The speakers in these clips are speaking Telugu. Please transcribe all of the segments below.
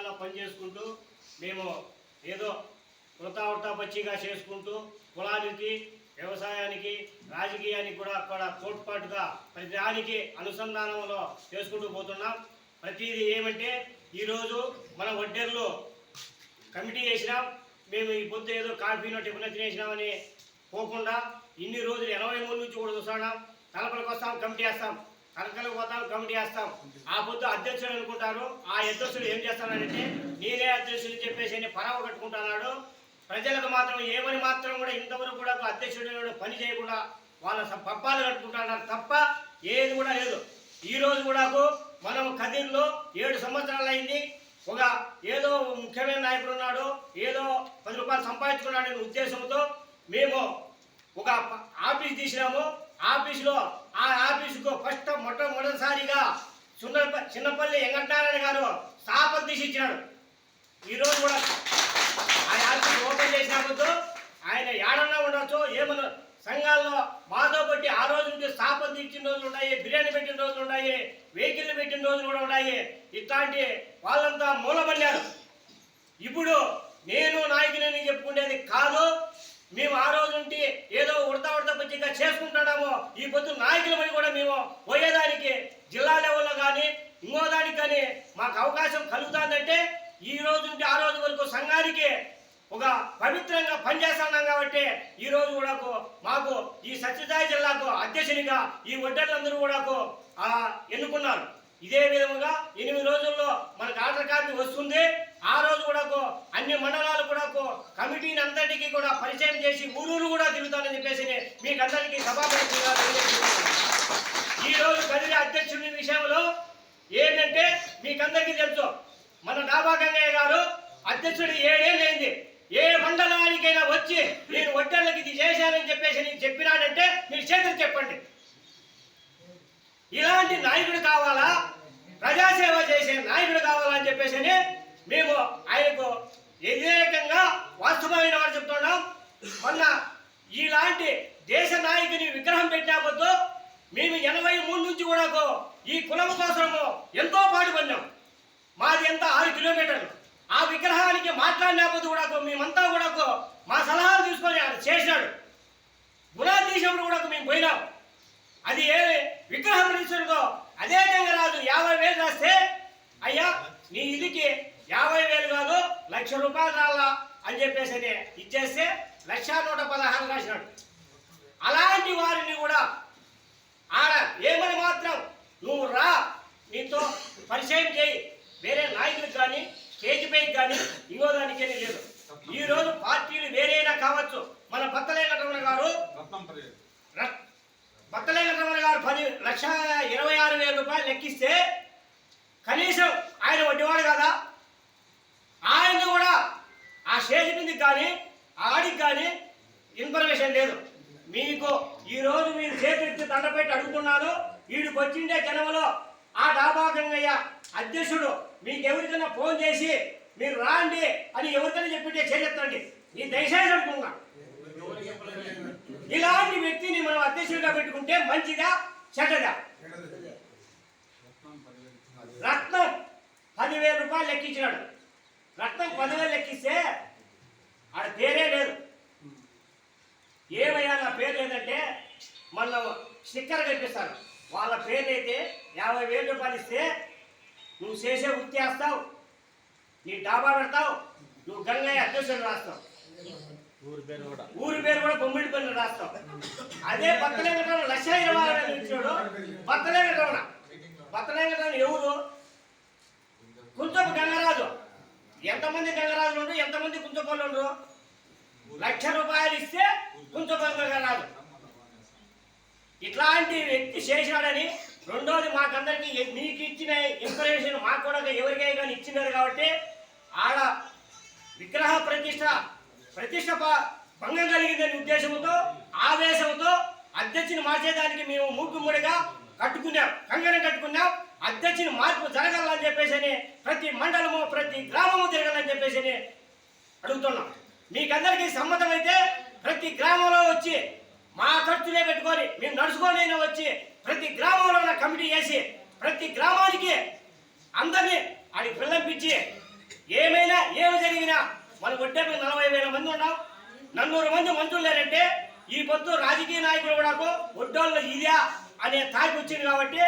గ్రామాల్లో పనిచేసుకుంటూ మేము ఏదో వృతా పచ్చిగా చేసుకుంటూ కులానికి వ్యవసాయానికి రాజకీయానికి కూడా అక్కడ తోడ్పాటుగా ప్రతి దానికి అనుసంధానంలో చేసుకుంటూ పోతున్నాం. ప్రతిదీ ఏమంటే ఈరోజు మన వడ్డేర్లు కమిటీ చేసినాం. మేము ఈ పొద్దు ఏదో కాఫీనో టిఫిన్ తినేసినామని పోకుండా ఇన్ని రోజులు 83 నుంచి కూడా చూస్తున్నాం. తలపలకు వస్తాం, కమిటీ వేస్తాం, కలకలకు పోతాం, కమిటీ వేస్తాం. ఆ పొద్దు అధ్యక్షుడు అనుకుంటారు. ఆ అధ్యక్షుడు ఏం చేస్తానంటే నేనే అధ్యక్షుడు చెప్పేసి పరవ కట్టుకుంటున్నాడు. ప్రజలకు మాత్రం ఏమని మాత్రం కూడా ఇంతవరకు కూడా అధ్యక్షుడు పని చేయకుండా వాళ్ళ పప్పాలు కట్టుకుంటున్నారు తప్ప ఏది కూడా లేదు. ఈ రోజు కూడా మనం కదిర్లో 7 సంవత్సరాలు అయింది. ఒక ఏదో ముఖ్యమైన నాయకుడు ఉన్నాడు, ఏదో 10 రూపాయలు సంపాదించుకున్నాడనే ఉద్దేశంతో మేము ఒక ఆఫీస్ తీసినాము. ఆఫీసులో ఆ ఆఫీసుకు మొట్టమొదటిసారిగా చిన్నపల్లి వెంకటనారాయణ గారు స్థాపన తీసి ఇచ్చినాడు. ఈరోజు కూడా ఆ ఆఫీస్ ఓపెన్ చేసినప్పుడు ఆయన ఏడన్నా ఉండొచ్చు. ఏమన్నా సంఘాల్లో మాతో బట్టి ఆ రోజు నుంచి స్థాపన ఇచ్చిన రోజులు ఉన్నాయి, బిర్యానీ పెట్టిన రోజులు ఉన్నాయి, వెహికల్ పెట్టిన రోజులు కూడా ఉన్నాయి. ఇట్లాంటి వాళ్ళంతా మూలమన్నారు. ఇప్పుడు నేను నాయకులని చెప్పుకునేది కాదు. మేము ఆ రోజు నుండి ఏదో ఉడతా పచ్చిగా చేసుకుంటున్నామో ఈ పొద్దు నాయకులమని కూడా మేము పోయేదానికి జిల్లా లెవెల్లో కానీ ఇంకో దానికి కానీ మాకు అవకాశం కలుగుతుందంటే ఈ రోజు నుండి ఆ రోజు వరకు సంఘానికి ఒక పవిత్రంగా పనిచేస్తున్నాం. కాబట్టి ఈ రోజు కూడా మాకు ఈ సత్యసాయి జిల్లాకు అధ్యక్షునిగా ఈ వడ్డర్లందరూ కూడా ఎన్నుకున్నారు. ఇదే విధముగా 8 రోజుల్లో మనకు ఆర్డర్ కాపీ వస్తుంది. ఆ రోజు కూడా అన్ని మండలాలు కూడా కమిటీని అందరికీ కూడా పరిచయం చేసి ఊరూరు కూడా తిరుగుతానని చెప్పేసి మీకు అందరికీ సభాపతిగా తెలియజేస్తున్నాను. ఈ రోజు కదిరి అధ్యక్షుడి విషయంలో ఏంటంటే మీకందరికీ తెలుసు, మన డాబా గంగయ్య గారు అధ్యక్షుడు 7 ఏళ్ళైంది. ఏ మండలానికైనా వచ్చి నేను వడ్డర్లకి ఇది చేశానని చెప్పేసి నేను చెప్పినానంటే మీరు చేతులు చెప్పండి. ఇలాంటి నాయకుడు కావాలా, ప్రజాసేవ చేసే నాయకుడు కావాలని చెప్పేసి మేము ఆయనకు వ్యతిరేకంగా వాస్తవమైన వారు చెప్తున్నాం. మొన్న ఇలాంటి దేశ నాయకుని విగ్రహం పెట్టినప్పుడు మేము 83 నుంచి కూడా ఈ కులం కోసము ఎంతో పాటుపడినాం. మాది ఎంత 6 కిలోమీటర్లు. ఆ విగ్రహానికి మాట్లాడినప్పుడు కూడా మేమంతా కూడా మా సలహాలు తీసుకొని ఆయన చేసినాడు. గుణాధీశంలో కూడా మేము పోయినాం. అది ఏ విగ్రహం రిజిస్టర్లో అదే గంగరాజు 50,000 రాస్తే అయ్యా నీ ఇదికి 50,000 కాదు 1,00,000 రూపాయలు రాలా అని చెప్పేసి ఇచ్చేస్తే 1,116 రాసినాడు. అలాంటి వారిని కూడా ఆడ ఏమని మాత్రం నువ్వు రా, నీతో పరిచయం చేయి, వేరే నాయకులకు కానీ స్టేజ్పైకి కానీ ఇంకో దానికేమీ లేదు. ఈ రోజు పార్టీలు వేరేనా కావచ్చు. మన బత్తలేంకటరమణ గారు 10,26,000 రూపాయలు లెక్కిస్తే కనీసం ఆయన వడ్డీవాడు కదా, ఆయన కూడా ఆ స్టేజ్ మీదకి కానీ ఆడికి కానీ ఇన్ఫర్మేషన్ లేదు. మీకు ఈరోజు మీరు చేతులెత్తి దండ పెట్టి అడుగుతున్నాను. వీడికి వచ్చిండే జనంలో ఆ డాబా గంగయ్య అధ్యక్షుడు మీకు ఎవరికైనా ఫోన్ చేసి మీరు రాండి అని ఎవరికైనా చెప్పింటే చేరెత్తండి. నేను దయచేసి అనుకున్నా, ఇలాంటి వ్యక్తిని మనం అధ్యక్షుడిగా పెట్టుకుంటే మంచిదా చెడ్డదా? రత్నం 10,000 రూపాయలు లెక్కించినాడు. రత్నం 10,000 లెక్కిస్తే ఆడ పేరే లేదు. ఏమయ్యా నా పేరు లేదంటే మన స్టిక్కర్ కనిపిస్తారు. వాళ్ళ పేరు అయితే 50,000 రూపాయలు ఇస్తే నువ్వు చేసే వృత్తి వేస్తావు, నీ డాబా పెడతావు, నువ్వు గంగయ్య అధ్యక్షుడు రాస్తావు, ఊరి పేరు కూడా బొమ్మిడి పల్లి రాస్తావు. అదే బత్తలేంకటరమణ 1,20,000 ఇచ్చాడు. బత్తలేంకటరమణ ఎవరు? కుంచపు గంగరాజు. ఎంతమంది గంగరాజులు ఉండరు, ఎంతమంది కుంచపల్లి ఉండరు? 1,00,000 రూపాయలు ఇస్తే కుంచపల్లి గంగరాజు. ఇట్లాంటి వ్యక్తి చేశాడని. రెండోది మాకందరికి మీకు ఇచ్చిన ఇన్ఫర్మేషన్ మాకు కూడా ఎవరికై కానీ ఇచ్చినారు. కాబట్టి ఆడ విగ్రహ ప్రతిష్ట భంగం కలిగిందనే ఉద్దేశంతో ఆవేశంతో అధ్యక్షుని మార్చేదానికి మేము మూకుమ్మడిగా కట్టుకున్నాం, కంగనం కట్టుకున్నాం. అధ్యక్షుని మార్పు జరగాలని చెప్పేసి ప్రతి మండలము ప్రతి గ్రామము తిరగాలని చెప్పేసి అడుగుతున్నాం. మీకందరికీ సమ్మతమైతే ప్రతి గ్రామంలో వచ్చి మా ఖర్చులే పెట్టుకొని మేము నడుచుకొని వచ్చి ప్రతి గ్రామంలో కమిటీ చేసి ప్రతి గ్రామానికి అందరినీ ఆడికి పిల్లంపించి కొట్టేపు 40,000 మంది ఉన్నాం, 400 మంది మంత్రులు లేరంటే ఈ పొద్దు రాజకీయ నాయకులు కూడా ఒడ్డోళ్ళు ఇదా అనే తాకి వచ్చింది కాబట్టి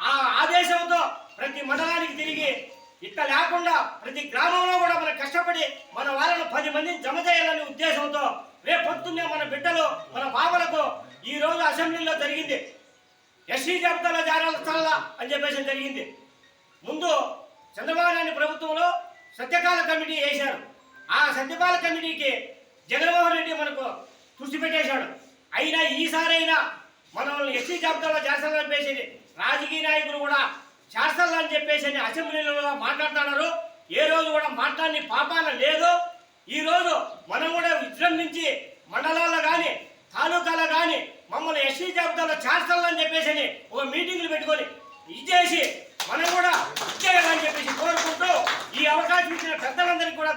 ఆ ఆదేశంతో ప్రతి మండలానికి తిరిగి ఇక్కడ లేకుండా ప్రతి గ్రామంలో కూడా మనం కష్టపడి మన వాళ్ళను 10 మందిని జమ చేయాలనే ఉద్దేశంతో రేపు పొద్దున్నే మన బిడ్డలు మన బాబలకు ఈ రోజు అసెంబ్లీలో జరిగింది. ఎస్సీ జాబితాలో చేరాలా అని చెప్పేసి జరిగింది. ముందు చంద్రబాబు నాయుడు ప్రభుత్వంలో సత్యకాల కమిటీ వేశారు. ఆ సత్యకాల కమిటీకి జగన్మోహన్ రెడ్డి మనకు తుడిచిపెట్టేశాడు. అయినా ఈసారైనా మనం ఎస్సీ జాబితాలో చేస్తాలని చెప్పేసి రాజకీయ నాయకులు కూడా చేస్తాలని చెప్పేసి అసెంబ్లీలో మాట్లాడుతున్నారు. ఏ రోజు కూడా మాట్లాడిన పాపాన లేదు. ఈ రోజు మనం కూడా విజృంభించి మండలాల్లో కానీ తాలూకాలో కానీ మమ్మల్ని ఎస్సీ జాబితాలో చేస్తాలని చెప్పేసి ఒక మీటింగ్లు పెట్టుకొని ఇచ్చేసి మనం కూడా ఇచ్చేయాలని చెప్పేసి కోరుకుంటూ ఈ అవకాశం ఇచ్చిన పెద్దలందరికీ కూడా